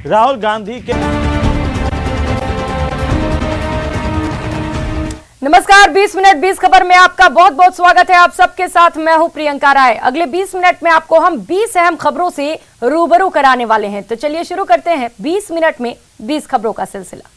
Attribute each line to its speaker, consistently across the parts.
Speaker 1: राहुल गांधी के।
Speaker 2: नमस्कार, 20 मिनट 20 खबर में आपका बहुत बहुत स्वागत है। आप सबके साथ मैं हूं प्रियंका राय। अगले 20 मिनट में आपको हम 20 अहम खबरों से रूबरू कराने वाले हैं। तो चलिए शुरू करते हैं 20 मिनट में 20 खबरों का सिलसिला।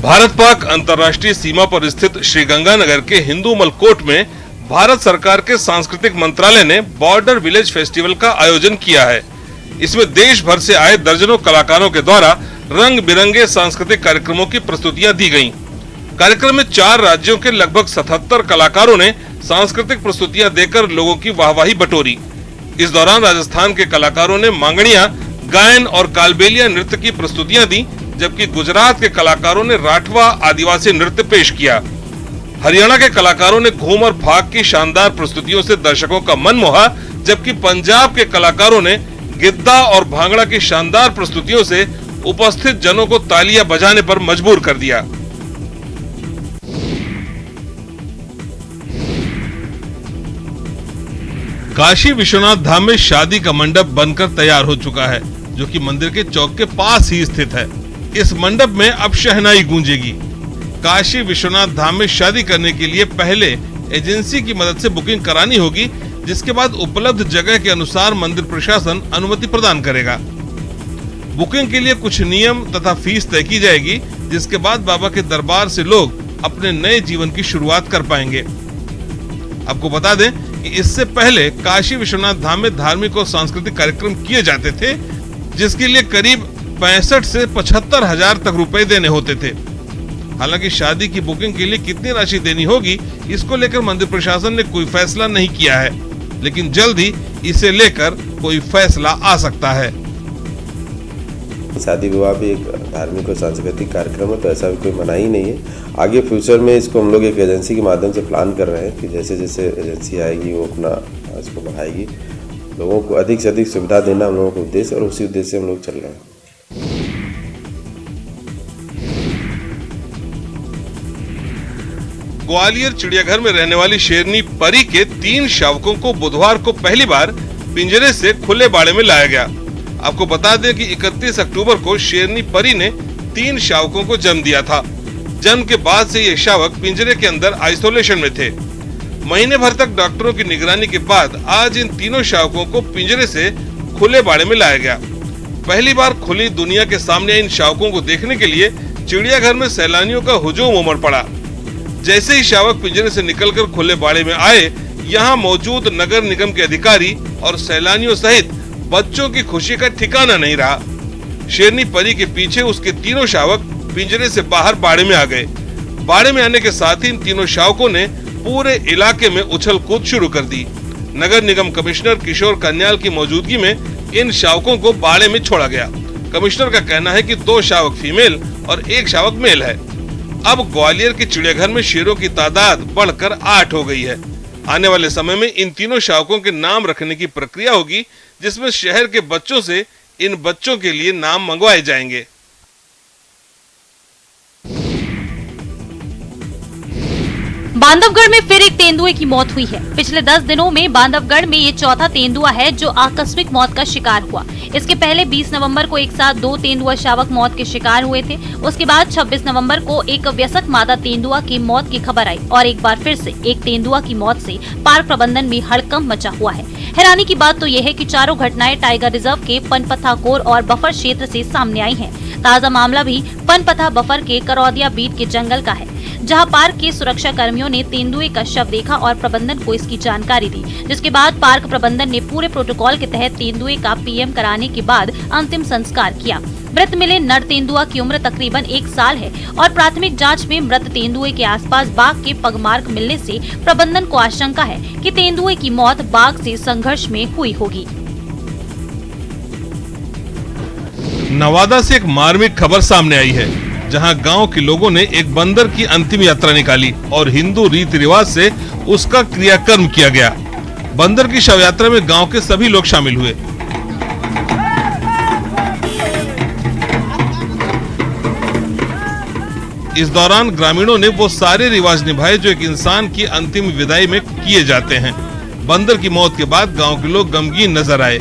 Speaker 3: भारत पाक अंतर्राष्ट्रीय सीमा पर स्थित श्रीगंगानगर के हिंदू मलकोट में भारत सरकार के सांस्कृतिक मंत्रालय ने बॉर्डर विलेज फेस्टिवल का आयोजन किया है। इसमें देश भर से आए दर्जनों कलाकारों के द्वारा रंग बिरंगे सांस्कृतिक कार्यक्रमों की प्रस्तुतियां दी गयी। कार्यक्रम में 4 राज्यों के लगभग 77 कलाकारों ने सांस्कृतिक प्रस्तुतियां देकर लोगों की वाहवाही बटोरी। इस दौरान राजस्थान के कलाकारों ने मांगड़िया, गायन और कालबेलिया नृत्य की प्रस्तुतियां दी, जबकि गुजरात के कलाकारों ने राठवा आदिवासी नृत्य पेश किया। हरियाणा के कलाकारों ने घूम और फाग की शानदार प्रस्तुतियों से दर्शकों का मन मोहा, जबकि पंजाब के कलाकारों ने गिद्दा और भांगड़ा की शानदार प्रस्तुतियों से उपस्थित जनों को तालियां बजाने पर मजबूर कर दिया। काशी विश्वनाथ धाम में शादी का मंडप बनकर तैयार हो चुका है, जो कि मंदिर के चौक के पास ही स्थित है। इस मंडप में अब शहनाई गूंजेगी। काशी विश्वनाथ धाम में शादी करने के लिए पहले एजेंसी की मदद से बुकिंग करानी होगी, जिसके बाद उपलब्ध जगह के अनुसार मंदिर प्रशासन अनुमति प्रदान करेगा। बुकिंग के लिए कुछ नियम तथा फीस तय की जाएगी, जिसके बाद बाबा के दरबार से लोग अपने नए जीवन की शुरुआत कर पाएंगे। आपको बता दें कि इससे पहले काशी विश्वनाथ धाम में धार्मिक और सांस्कृतिक कार्यक्रम किए जाते थे, जिसके लिए करीब 65 से 75 हजार तक रुपए देने होते थे। हालांकि शादी की बुकिंग के लिए कितनी राशि देनी होगी, इसको लेकर मंदिर प्रशासन ने कोई फैसला नहीं किया है, लेकिन जल्द ही इसे लेकर कोई फैसला आ सकता है।
Speaker 4: शादी विवाह भी एक धार्मिक और सांस्कृतिक कार्यक्रम है, तो ऐसा भी कोई मना ही नहीं है। आगे फ्यूचर में इसको हम लोग एक एजेंसी के माध्यम से प्लान कर रहे हैं कि जैसे जैसे एजेंसी आएगी वो अपना इसको बढ़ाएगी। लोगों को अधिक से अधिक सुविधा देना हम लोगों का उद्देश्य, और उसी उद्देश्य से हम लोग चल रहे हैं।
Speaker 3: ग्वालियर चिड़ियाघर में रहने वाली शेरनी परी के 3 शावकों को बुधवार को पहली बार पिंजरे से खुले बाड़े में लाया गया। आपको बता दें कि 31 अक्टूबर को शेरनी परी ने 3 शावकों को जन्म दिया था। जन्म के बाद से ये शावक पिंजरे के अंदर आइसोलेशन में थे। महीने भर तक डॉक्टरों की निगरानी के बाद आज इन तीनों शावकों को पिंजरे से खुले बाड़े में लाया गया। पहली बार खुली दुनिया के सामने इन शावकों को देखने के लिए चिड़ियाघर में सैलानियों का हुजूम उमड़ पड़ा। जैसे ही शावक पिंजरे से निकलकर खुले बाड़े में आए, यहाँ मौजूद नगर निगम के अधिकारी और सैलानियों सहित बच्चों की खुशी का ठिकाना नहीं रहा। शेरनी परी के पीछे उसके तीनों शावक पिंजरे से बाहर बाड़े में आ गए। बाड़े में आने के साथ ही इन तीनों शावकों ने पूरे इलाके में उछल कूद शुरू कर दी। नगर निगम कमिश्नर किशोर कन्याल की मौजूदगी में इन शावकों को बाड़े में छोड़ा गया। कमिश्नर का कहना है कि 2 शावक फीमेल और 1 शावक मेल है। अब ग्वालियर के चिड़ियाघर में शेरों की तादाद बढ़कर 8 हो गई है। आने वाले समय में इन तीनों शावकों के नाम रखने की प्रक्रिया होगी, जिसमें शहर के बच्चों से इन बच्चों के लिए नाम मंगवाए जाएंगे।
Speaker 5: बांधवगढ़ में फिर एक तेंदुए की मौत हुई है। पिछले 10 दिनों में बांधवगढ़ में ये चौथा तेंदुआ है जो आकस्मिक मौत का शिकार हुआ। इसके पहले 20 नवंबर को एक साथ 2 तेंदुआ शावक मौत के शिकार हुए थे। उसके बाद 26 नवंबर को एक वयस्क मादा तेंदुआ की मौत की खबर आई और एक बार फिर से एक तेंदुआ की मौत से पार्क प्रबंधन में हड़कंप मचा हुआ है। हैरानी की बात तो यह है कि चारों घटनाएं टाइगर रिजर्व के पनपथा कोर और बफर क्षेत्र से सामने आई हैं। ताजा मामला भी पनपथा बफर के करौदिया बीट के जंगल का है, जहां पार्क के सुरक्षा कर्मियों ने तेंदुए का शव देखा और प्रबंधन को इसकी जानकारी दी, जिसके बाद पार्क प्रबंधन ने पूरे प्रोटोकॉल के तहत तेंदुए का पीएम कराने के बाद अंतिम संस्कार किया। मृत मिले नर तेंदुआ की उम्र तकरीबन 1 साल है और प्राथमिक जांच में मृत तेंदुए के आसपास बाघ के पगमार्क मिलने से प्रबंधन को आशंका है कि तेंदुए की मौत बाघ से संघर्ष में हुई होगी।
Speaker 3: नवादा से एक मार्मिक खबर सामने आई है, जहां गांव के लोगों ने एक बंदर की अंतिम यात्रा निकाली और हिंदू रीति रिवाज से उसका क्रियाकर्म किया गया। बंदर की शव यात्रा में गांव के सभी लोग शामिल हुए। इस दौरान ग्रामीणों ने वो सारे रिवाज निभाए जो एक इंसान की अंतिम विदाई में किए जाते हैं। बंदर की मौत के बाद गांव के लोग गमगीन नजर आए।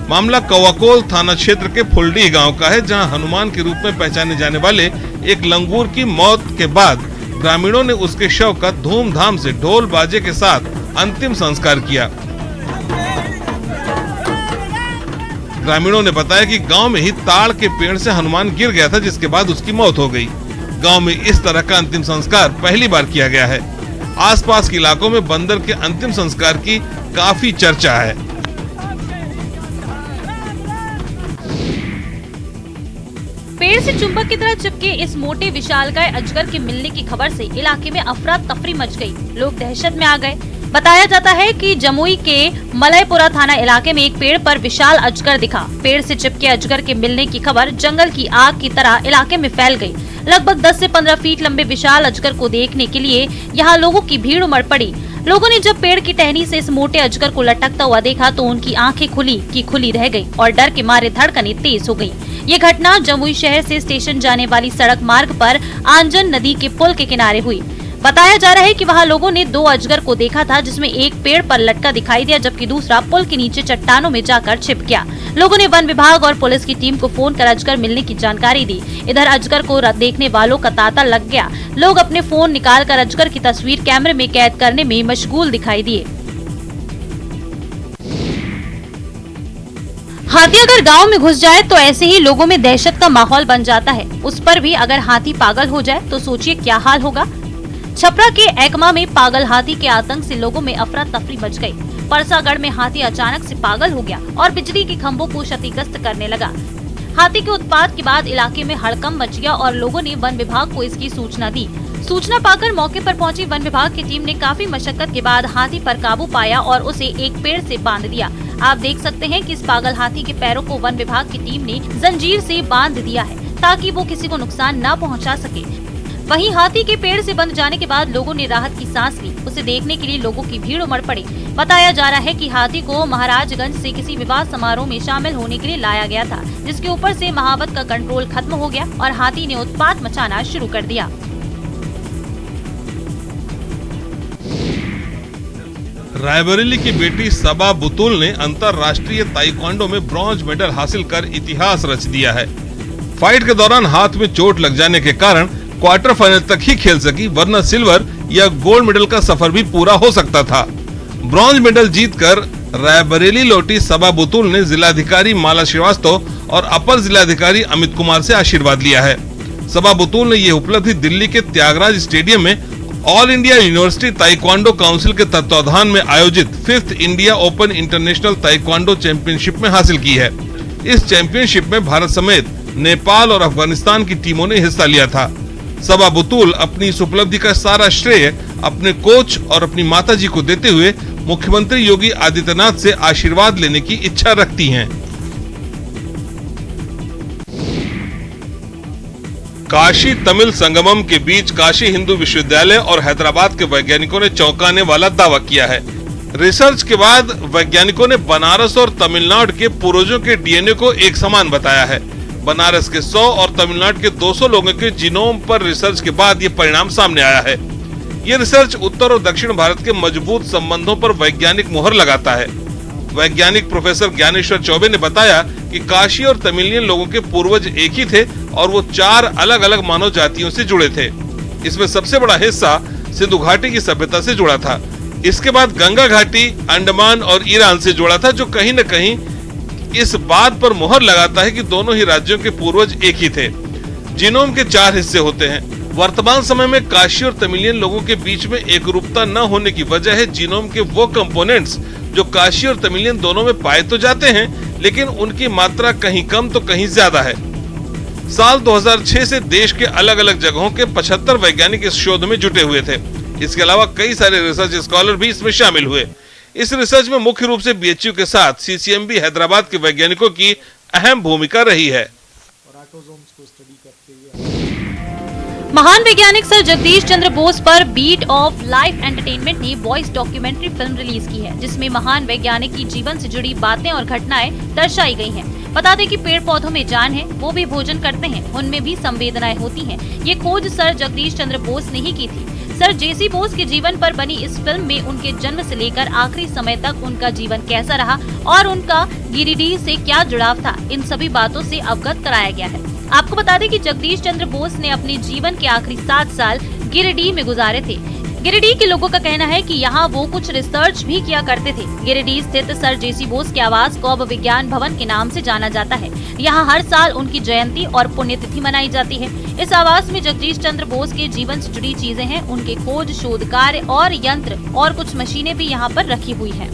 Speaker 3: मामला कौवाकोल थाना क्षेत्र के फुलडी गांव का है, जहां हनुमान के रूप में पहचाने जाने वाले एक लंगूर की मौत के बाद ग्रामीणों ने उसके शव का धूमधाम से ढोल बाजे के साथ अंतिम संस्कार किया। ग्रामीणों ने बताया कि गांव में ही ताड़ के पेड़ से हनुमान गिर गया था, जिसके बाद उसकी मौत हो गई। गांव में इस तरह का अंतिम संस्कार पहली बार किया गया है। आसपास के इलाकों में बंदर के अंतिम संस्कार की काफी चर्चा है।
Speaker 5: पेड़ से चुंबक की तरह चिपके इस मोटे विशालकाय अजगर के मिलने की खबर से इलाके में अफरा तफरी मच गई। लोग दहशत में आ गए। बताया जाता है कि जमुई के मलयपुरा थाना इलाके में एक पेड़ पर विशाल अजगर दिखा। पेड़ से चिपके अजगर के मिलने की खबर जंगल की आग की तरह इलाके में फैल गई। लगभग 10 से 15 फीट लंबे विशाल अजगर को देखने के लिए यहाँ लोगों की भीड़ उमड़ पड़ी। लोगों ने जब पेड़ की टहनी से इस मोटे अजगर को लटकता हुआ देखा तो उनकी आंखें खुली की खुली रह गई और डर के मारे धड़कनें तेज हो गई। ये घटना जमुई शहर से स्टेशन जाने वाली सड़क मार्ग पर आंजन नदी के पुल के किनारे हुई। बताया जा रहा है कि वहाँ लोगों ने 2 अजगर को देखा था, जिसमें एक पेड़ पर लटका दिखाई दिया जबकि दूसरा पुल के नीचे चट्टानों में जाकर छिप गया। लोगों ने वन विभाग और पुलिस की टीम को फोन कर अजगर मिलने की जानकारी दी। इधर अजगर को देखने वालों का तांता लग गया। लोग अपने फोन निकालकर अजगर की तस्वीर कैमरे में कैद करने में मशगूल दिखाई दिए। हाथी अगर गांव में घुस जाए तो ऐसे ही लोगों में दहशत का माहौल बन जाता है। उस पर भी अगर हाथी पागल हो जाए तो सोचिए क्या हाल होगा। छपरा के एकमा में पागल हाथी के आतंक से लोगों में अफरा तफरी मच गई। परसागढ़ में हाथी अचानक से पागल हो गया और बिजली के खंभों को क्षतिग्रस्त करने लगा। हाथी के उत्पात के बाद इलाके में हड़कंप मच गया और लोगों ने वन विभाग को इसकी सूचना दी। सूचना पाकर मौके पर पहुंची वन विभाग की टीम ने काफी मशक्कत के बाद हाथी पर काबू पाया और उसे एक पेड़ से बांध दिया। आप देख सकते हैं कि इस पागल हाथी के पैरों को वन विभाग की टीम ने जंजीर से बांध दिया है ताकि वो किसी को नुकसान न पहुंचा सके। वहीं हाथी के पेड़ से बंध जाने के बाद लोगों ने राहत की सांस ली। उसे देखने के लिए लोगों की भीड़ उमड़ पड़ी। बताया जा रहा है कि हाथी को महाराजगंज से किसी विवाह समारोह में शामिल होने के लिए लाया गया था, जिसके ऊपर से महावत का कंट्रोल खत्म हो गया और हाथी ने उत्पात मचाना शुरू कर दिया।
Speaker 3: रायबरेली की बेटी सबा बुतुल ने अंतर्राष्ट्रीय ताइक्वांडो में ब्रॉन्ज मेडल हासिल कर इतिहास रच दिया है। फाइट के दौरान हाथ में चोट लग जाने के कारण क्वार्टर फाइनल तक ही खेल सकी, वरना सिल्वर या गोल्ड मेडल का सफर भी पूरा हो सकता था। ब्रॉन्ज मेडल जीतकर रायबरेली लौटी सबा बुतुल ने जिलाधिकारी माला श्रीवास्तव और अपर जिलाधिकारी अमित कुमार से आशीर्वाद लिया है। सबा बुतुल ने यह उपलब्धि दिल्ली के त्यागराज स्टेडियम में all India university taekwondo council के तत्वाधान में आयोजित 5th India open international taekwondo championship में हासिल की है। इस चैंपियनशिप में भारत समेत नेपाल और अफगानिस्तान की टीमों ने हिस्सा लिया था। सबा बुतुल अपनी इस उपलब्धि का सारा श्रेय अपने कोच और अपनी माताजी को देते हुए मुख्यमंत्री योगी आदित्यनाथ से आशीर्वाद लेने की इच्छा रखती हैं। काशी तमिल संगमम के बीच काशी हिंदू विश्वविद्यालय और हैदराबाद के वैज्ञानिकों ने चौंकाने वाला दावा किया है। रिसर्च के बाद वैज्ञानिकों ने बनारस और तमिलनाडु के पूर्वजों के डीएनए को एक समान बताया है। बनारस के 100 और तमिलनाडु के 200 लोगों के जीनोम पर रिसर्च के बाद ये परिणाम सामने आया है। ये रिसर्च उत्तर और दक्षिण भारत के मजबूत संबंधों पर वैज्ञानिक मुहर लगाता है। वैज्ञानिक प्रोफेसर ज्ञानेश्वर चौबे ने बताया कि काशी और तमिलियन लोगों के पूर्वज एक ही थे और वो 4 अलग अलग मानव जातियों से जुड़े थे। इसमें सबसे बड़ा हिस्सा सिंधु घाटी की सभ्यता से जुड़ा था। इसके बाद गंगा घाटी, अंडमान और ईरान से जुड़ा था, जो कहीं न कहीं इस बात पर मुहर लगाता है कि दोनों ही राज्यों के पूर्वज एक ही थे। जीनोम के 4 हिस्से होते हैं। वर्तमान समय में काशी और तमिलियन लोगों के बीच में एकरूपता न होने की वजह है जीनोम के वो कंपोनेंट्स जो काशी और तमिलियन दोनों में पाए तो जाते हैं, लेकिन उनकी मात्रा कहीं कम तो कहीं ज्यादा है। साल 2006 से देश के अलग अलग जगहों के 75 वैज्ञानिक इस शोध में जुटे हुए थे। इसके अलावा कई सारे रिसर्च स्कॉलर भी इसमें शामिल हुए। इस रिसर्च में मुख्य रूप से बीएचयू के साथ सीसीएमबी हैदराबाद के वैज्ञानिकों की अहम भूमिका रही है।
Speaker 5: महान वैज्ञानिक सर जगदीश चंद्र बोस पर बीट ऑफ लाइफ एंटरटेनमेंट ने वॉइस डॉक्यूमेंट्री फिल्म रिलीज की है, जिसमें महान वैज्ञानिक की जीवन से जुड़ी बातें और घटनाएं दर्शाई गई हैं। बता दें कि पेड़ पौधों में जान है, वो भी भोजन करते हैं, उनमें भी संवेदनाएं होती हैं। ये खोज सर जगदीश चंद्र बोस ने ही की थी। सर जेसी बोस के जीवन पर बनी इस फिल्म में उनके जन्म से लेकर आखिरी समय तक उनका जीवन कैसा रहा और उनका गिरिडीह से क्या जुड़ाव था, इन सभी बातों से अवगत कराया गया है। आपको बता दें कि जगदीश चंद्र बोस ने अपने जीवन के आखिरी 7 साल गिरिडीह में गुजारे थे। गिरिडीह के लोगों का कहना है कि यहाँ वो कुछ रिसर्च भी किया करते थे। गिरिडीह स्थित सर जेसी बोस के आवास को अब विज्ञान भवन के नाम से जाना जाता है। यहाँ हर साल उनकी जयंती और पुण्यतिथि मनाई जाती है। इस आवास में जगदीश चंद्र बोस के जीवन से जुड़ी चीजें हैं, उनके खोज, शोध कार्य और यंत्र और कुछ मशीनें भी यहाँ पर रखी हुई है।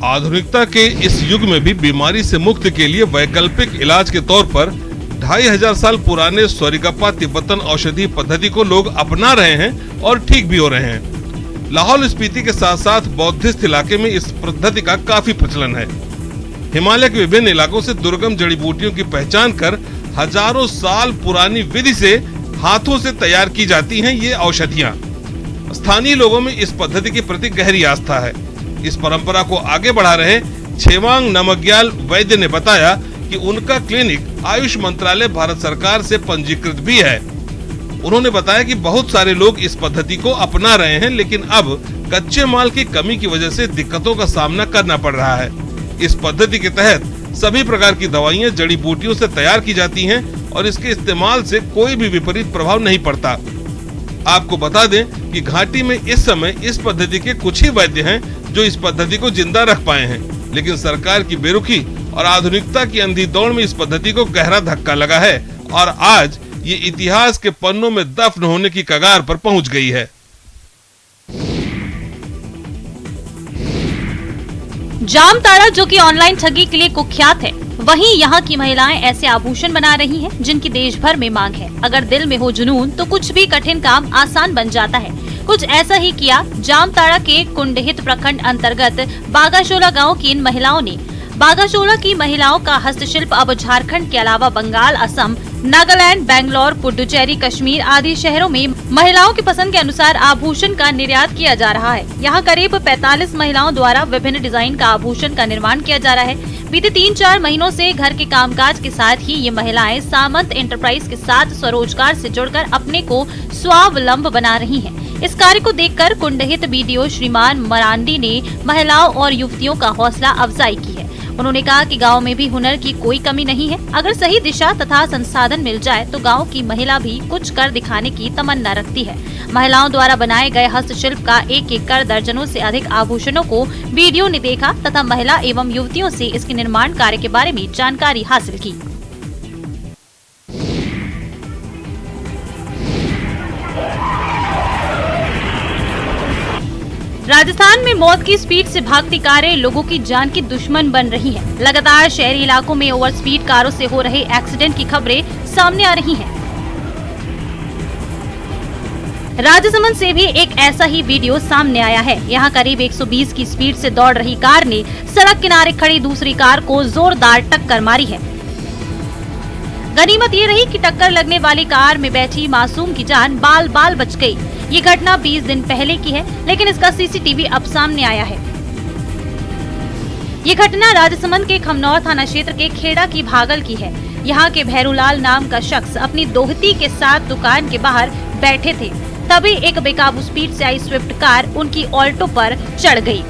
Speaker 3: आधुनिकता के इस युग में भी बीमारी से मुक्ति के लिए वैकल्पिक इलाज के तौर पर 2500 साल पुराने स्वरिगप्पा तिब्बतन औषधि पद्धति को लोग अपना रहे हैं और ठीक भी हो रहे हैं। लाहौल स्पीति के साथ साथ बौद्धिस्ट इलाके में इस पद्धति का काफी प्रचलन है। हिमालय के विभिन्न इलाकों से दुर्गम जड़ी बूटियों की पहचान कर हजारों साल पुरानी विधि से हाथों से तैयार की जाती हैं ये औषधियां। स्थानीय लोगों में इस पद्धति के प्रति गहरी आस्था है। इस परंपरा को आगे बढ़ा रहे छेवांग नमग्याल वैद्य ने बताया कि उनका क्लिनिक आयुष मंत्रालय भारत सरकार से पंजीकृत भी है। उन्होंने बताया कि बहुत सारे लोग इस पद्धति को अपना रहे हैं, लेकिन अब कच्चे माल की कमी की वजह से दिक्कतों का सामना करना पड़ रहा है। इस पद्धति के तहत सभी प्रकार की दवाइयां जड़ी बूटियों से तैयार की जाती हैं और इसके इस्तेमाल से कोई भी विपरीत प्रभाव नहीं पड़ता। आपको बता दें कि घाटी में इस समय इस पद्धति के कुछ ही वैद्य हैं जो इस पद्धति को जिंदा रख पाए हैं, लेकिन सरकार की बेरुखी और आधुनिकता की अंधी दौड़ में इस पद्धति को गहरा धक्का लगा है और आज ये इतिहास के पन्नों में दफन होने की कगार पर पहुंच गई है।
Speaker 5: जामताड़ा जो कि ऑनलाइन ठगी के लिए कुख्यात है, वहीं यहाँ की महिलाएं ऐसे आभूषण बना रही हैं जिनकी देश भर में मांग है। अगर दिल में हो जुनून तो कुछ भी कठिन काम आसान बन जाता है। कुछ ऐसा ही किया जामताड़ा के कुंडहित प्रखंड अंतर्गत बागाशोला गांव की इन महिलाओं ने। बागाशोला की महिलाओं का हस्तशिल्प अब झारखंड के अलावा बंगाल, असम, नागालैंड, बेंगलोर, पुडुचेरी, कश्मीर आदि शहरों में महिलाओं की पसंद के अनुसार आभूषण का निर्यात किया जा रहा है। यहाँ करीब 45 महिलाओं द्वारा विभिन्न डिजाइन का आभूषण का निर्माण किया जा रहा है। बीते 3-4 महीनों से घर के कामकाज के साथ ही ये महिलाएं सामंत एंटरप्राइज के साथ स्वरोजगार से जुड़कर अपने को स्वावलंब बना रही हैं। इस कार्य को देखकर कुंडहित बीडीओ श्रीमान मरांडी ने महिलाओं और युवतियों का हौसला अफजाई की है। उन्होंने कहा कि गांव में भी हुनर की कोई कमी नहीं है। अगर सही दिशा तथा संसाधन मिल जाए तो गांव की महिला भी कुछ कर दिखाने की तमन्ना रखती है। महिलाओं द्वारा बनाए गए हस्तशिल्प का एक कर दर्जनों से अधिक आभूषणों को बीडीओ ने देखा तथा महिला एवं युवतियों से इसके निर्माण कार्य के बारे में जानकारी हासिल की। राजस्थान में मौत की स्पीड से भागती कारें लोगों की जान की दुश्मन बन रही हैं। लगातार शहरी इलाकों में ओवर स्पीड कारों से हो रहे एक्सीडेंट की खबरें सामने आ रही हैं। राजसमंद से भी एक ऐसा ही वीडियो सामने आया है। यहाँ करीब 120 की स्पीड से दौड़ रही कार ने सड़क किनारे खड़ी दूसरी कार को जोरदार टक्कर मारी है। गनीमत ये रही कि टक्कर लगने वाली कार में बैठी मासूम की जान बाल बाल बच गई। ये घटना 20 दिन पहले की है, लेकिन इसका सीसीटीवी अब सामने आया है। ये घटना राजसमंद के खमनौर थाना क्षेत्र के खेड़ा की भागल की है। यहाँ के भैरूलाल नाम का शख्स अपनी दोहती के साथ दुकान के बाहर बैठे थे, तभी एक बेकाबू स्पीड से आई स्विफ्ट कार उनकी ऑल्टो पर चढ़ गई।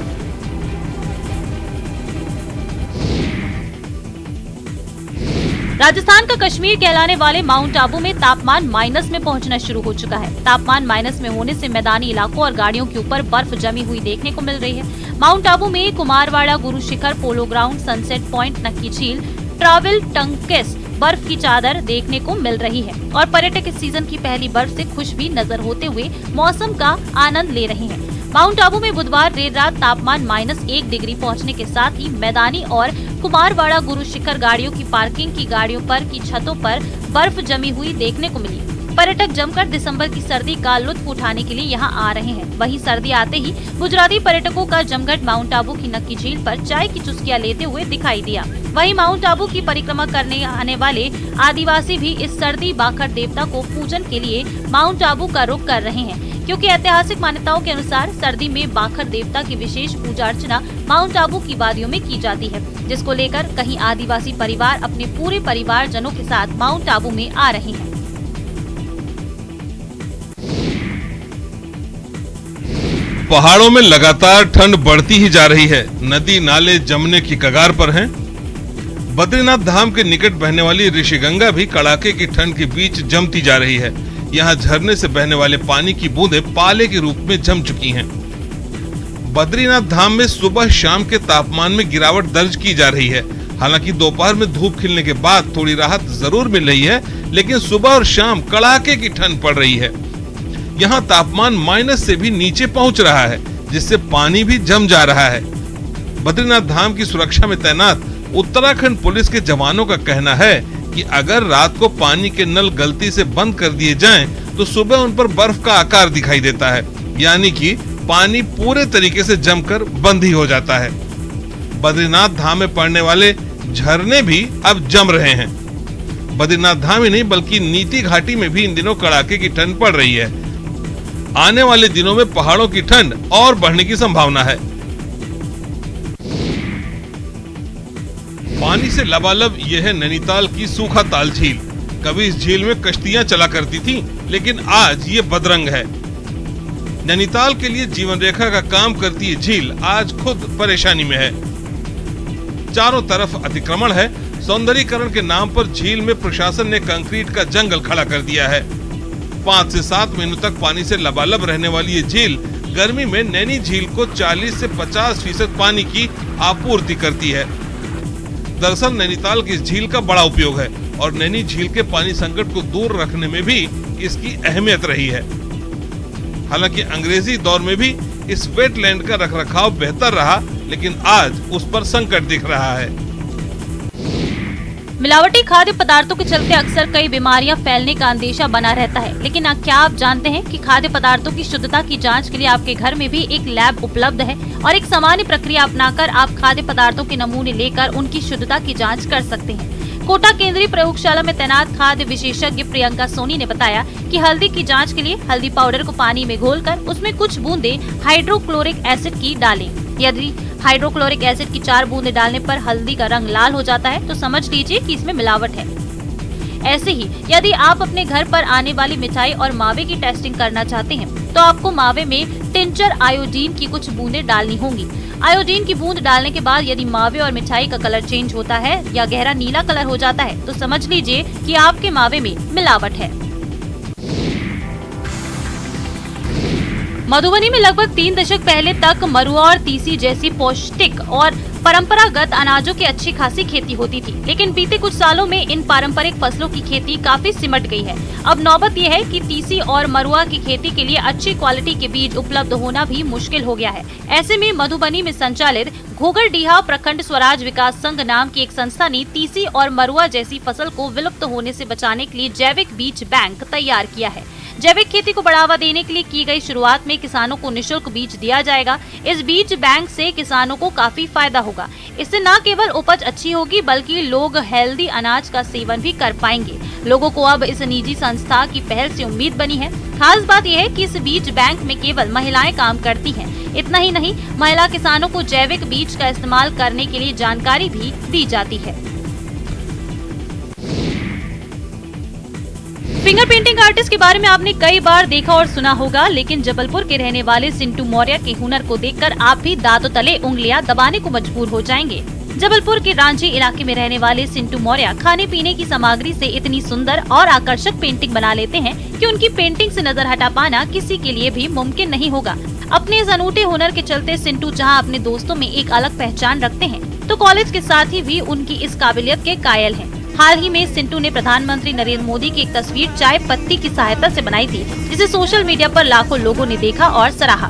Speaker 5: राजस्थान का कश्मीर कहलाने वाले माउंट आबू में तापमान माइनस में पहुंचना शुरू हो चुका है। तापमान माइनस में होने से मैदानी इलाकों और गाड़ियों के ऊपर बर्फ जमी हुई देखने को मिल रही है। माउंट आबू में कुमारवाड़ा, Guru Shikhar, polo ground, sunset point, नक्की झील, ट्रैवल टंकेस बर्फ की चादर देखने को मिल रही है और पर्यटक इस सीजन की पहली बर्फ से खुश भी नजर होते हुए मौसम का आनंद ले रहे हैं। माउंट आबू में बुधवार देर रात तापमान -1 डिग्री पहुंचने के साथ ही मैदानी और कुमारवाड़ा, गुरु शिखर गाड़ियों की पार्किंग की गाड़ियों पर की छतों पर बर्फ जमी हुई देखने को मिली। पर्यटक जमकर दिसंबर की सर्दी का लुत्फ उठाने के लिए यहां आ रहे हैं। वहीं सर्दी आते ही गुजराती पर्यटकों का जमघट माउंट आबू की नक्की झील पर चाय की चुस्कियां लेते हुए दिखाई दिया। वहीं माउंट आबू की परिक्रमा करने आने वाले आदिवासी भी इस सर्दी बाखर देवता को पूजन के लिए माउंट आबू का रुख कर रहे हैं। क्योंकि ऐतिहासिक मान्यताओं के अनुसार सर्दी में बाखर देवता की विशेष पूजा अर्चना माउंट आबू की वादियों में की जाती है, जिसको लेकर कहीं आदिवासी परिवार अपने पूरे परिवारजनों के साथ माउंट आबू में आ रहे हैं।
Speaker 3: पहाड़ों में लगातार ठंड बढ़ती ही जा रही है। नदी नाले जमने की कगार पर हैं। बद्रीनाथ धाम के निकट बहने वाली ऋषिगंगा भी कड़ाके की ठंड के बीच जमती जा रही है। यहाँ झरने से बहने वाले पानी की बूंदें पाले के रूप में जम चुकी हैं। बद्रीनाथ धाम में सुबह शाम के तापमान में गिरावट दर्ज की जा रही है। हालांकि दोपहर में धूप खिलने के बाद थोड़ी राहत जरूर मिल रही है, लेकिन सुबह और शाम कड़ाके की ठंड पड़ रही है। यहाँ तापमान माइनस से भी नीचे पहुँच रहा है, जिससे पानी भी जम जा रहा है। बद्रीनाथ धाम की सुरक्षा में तैनात उत्तराखंड पुलिस के जवानों का कहना है कि अगर रात को पानी के नल गलती से बंद कर दिए जाएं, तो सुबह उन पर बर्फ का आकार दिखाई देता है, यानी कि पानी पूरे तरीके से जमकर बंद ही हो जाता है। बद्रीनाथ धाम में पड़ने वाले झरने भी अब जम रहे हैं। बद्रीनाथ धाम ही नहीं बल्कि नीति घाटी में भी इन दिनों कड़ाके की ठंड पड़ रही है। आने वाले दिनों में पहाड़ों की ठंड और बढ़ने की संभावना है। पानी से लबालब यह है नैनीताल की सूखा ताल झील। कभी इस झील में कश्तियां चला करती थीं, लेकिन आज ये बदरंग है। नैनीताल के लिए जीवन रेखा का काम करती ये झील आज खुद परेशानी में है। चारों तरफ अतिक्रमण है। सौंदर्यीकरण के नाम पर झील में प्रशासन ने कंक्रीट का जंगल खड़ा कर दिया है। 5 से 7 महीनों तक पानी से लबालब रहने वाली ये झील गर्मी में नैनी झील को 40 से 50% पानी की आपूर्ति करती है। दरअसल नैनीताल की इस झील का बड़ा उपयोग है और नैनी झील के पानी संकट को दूर रखने में भी इसकी अहमियत रही है। हालांकि अंग्रेजी दौर में भी इस वेटलैंड का रखरखाव बेहतर रहा, लेकिन आज उस पर संकट दिख रहा है।
Speaker 5: मिलावटी खाद्य पदार्थों के चलते अक्सर कई बीमारियां फैलने का अंदेशा बना रहता है, लेकिन क्या आप जानते हैं कि खाद्य पदार्थों की शुद्धता की जांच के लिए आपके घर में भी एक लैब उपलब्ध है और एक सामान्य प्रक्रिया अपनाकर आप खाद्य पदार्थों के नमूने लेकर उनकी शुद्धता की जांच कर सकते हैं। कोटा केंद्रीय प्रयोगशाला में तैनात खाद्य विशेषज्ञ प्रियंका सोनी ने बताया कि हल्दी की जांच के लिए हल्दी पाउडर को पानी में घोलकर उसमें कुछ बूंदे हाइड्रोक्लोरिक एसिड की डालें। यदि हाइड्रोक्लोरिक एसिड की 4 बूंदे डालने पर हल्दी का रंग लाल हो जाता है, तो समझ लीजिए कि इसमें मिलावट है। ऐसे ही यदि आप अपने घर पर आने वाली मिठाई और मावे की टेस्टिंग करना चाहते हैं, तो आपको मावे में टिंचर आयोडीन की कुछ बूंदे डालनी होंगी। आयोडीन की बूंद डालने के बाद यदि मावे और मिठाई का कलर चेंज होता है या गहरा नीला कलर हो जाता है, तो समझ लीजिए कि आपके मावे में मिलावट है। मधुबनी में लगभग 3 दशक पहले तक मरुआ और तीसी जैसी पौष्टिक और परंपरागत अनाजों की अच्छी खासी खेती होती थी, लेकिन बीते कुछ सालों में इन पारंपरिक फसलों की खेती काफी सिमट गई है। अब नौबत यह है कि तीसी और मरुआ की खेती के लिए अच्छी क्वालिटी के बीज उपलब्ध होना भी मुश्किल हो गया है। ऐसे में मधुबनी में संचालित घोघरडीहा प्रखंड स्वराज विकास संघ नाम की एक संस्था ने तीसी और मरुआ जैसी फसल को विलुप्त होने से बचाने के लिए जैविक बीज बैंक तैयार किया है। जैविक खेती को बढ़ावा देने के लिए की गई शुरुआत में किसानों को निःशुल्क बीज दिया जाएगा। इस बीज बैंक से किसानों को काफी फायदा होगा। इससे न केवल उपज अच्छी होगी, बल्कि लोग हेल्दी अनाज का सेवन भी कर पाएंगे। लोगों को अब इस निजी संस्था की पहल से उम्मीद बनी है। खास बात यह है कि इस बीज बैंक में केवल महिलाएं काम करती हैं। इतना ही नहीं, महिला किसानों को जैविक बीज का इस्तेमाल करने के लिए जानकारी भी दी जाती है। फिंगर पेंटिंग आर्टिस्ट के बारे में आपने कई बार देखा और सुना होगा, लेकिन जबलपुर के रहने वाले सिंटू मौर्य के हुनर को देखकर आप भी दांतों तले उंगलियां दबाने को मजबूर हो जाएंगे। जबलपुर के रांची इलाके में रहने वाले सिंटू मौर्य खाने पीने की सामग्री से इतनी सुंदर और आकर्षक पेंटिंग बना लेते हैं कि उनकी पेंटिंग से नजर हटा पाना किसी के लिए भी मुमकिन नहीं होगा। अपने इस अनूठे हुनर के चलते सिंटू जहां अपने दोस्तों में एक अलग पहचान रखते हैं, तो कॉलेज के साथी भी उनकी इस काबिलियत के कायल हैं। हाल ही में सिंटू ने प्रधानमंत्री नरेंद्र मोदी की एक तस्वीर चाय पत्ती की सहायता से बनाई थी, जिसे सोशल मीडिया पर लाखों लोगों ने देखा और सराहा।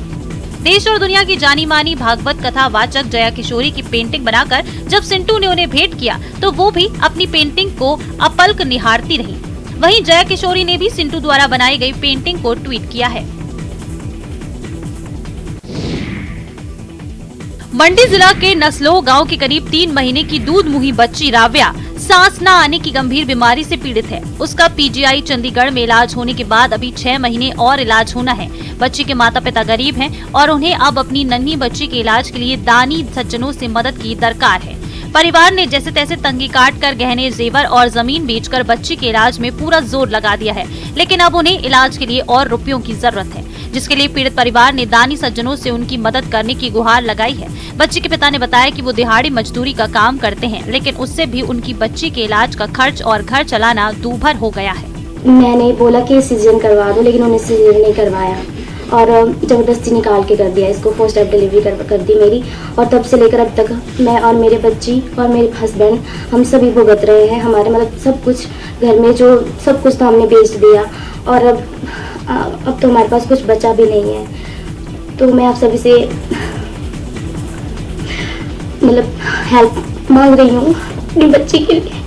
Speaker 5: देश और दुनिया की जानी मानी भागवत कथा वाचक जया किशोरी की पेंटिंग बनाकर जब सिंटू ने उन्हें भेंट किया, तो वो भी अपनी पेंटिंग को अपलक निहारती रही। वहीं जया किशोरी ने भी सिंटू द्वारा बनाई गई पेंटिंग को ट्वीट किया है। मंडी जिला के नसलो गांव की करीब 3 महीने की दूध मुही बच्ची राव्या सांस न आने की गंभीर बीमारी से पीड़ित है। उसका पीजीआई चंडीगढ़ में इलाज होने के बाद अभी 6 महीने और इलाज होना है। बच्ची के माता पिता गरीब हैं और उन्हें अब अपनी नन्ही बच्ची के इलाज के लिए दानी सज्जनों से मदद की दरकार है। परिवार ने जैसे तैसे तंगी काट कर गहने जेवर और जमीन बेचकर बच्ची के इलाज में पूरा जोर लगा दिया है, लेकिन अब उन्हें इलाज के लिए और रुपयों की जरूरत है, जिसके लिए पीड़ित परिवार ने दानी सज्जनों से उनकी मदद करने की गुहार लगाई है। बच्ची के पिता ने बताया कि वो दिहाड़ी मजदूरी का काम करते हैं, लेकिन उससे भी उनकी बच्ची के इलाज का खर्च और घर चलाना दूभर हो गया है।
Speaker 1: मैंने बोला कि सीजन करवा दो, लेकिन उन्हें सीजन नहीं करवाया और ज़बरदस्ती निकाल के कर दिया। इसको फर्स्ट टाइम डिलीवरी कर दी मेरी, और तब से लेकर अब तक मैं और मेरे बच्ची और मेरे हस्बैंड हम सभी भुगत रहे हैं। हमारे मतलब सब कुछ घर में जो सब कुछ तो हमने बेच दिया, और अब तो हमारे पास कुछ बचा भी नहीं है। तो मैं आप सभी से मतलब हेल्प मांग रही हूँ अपनी बच्ची के लिए।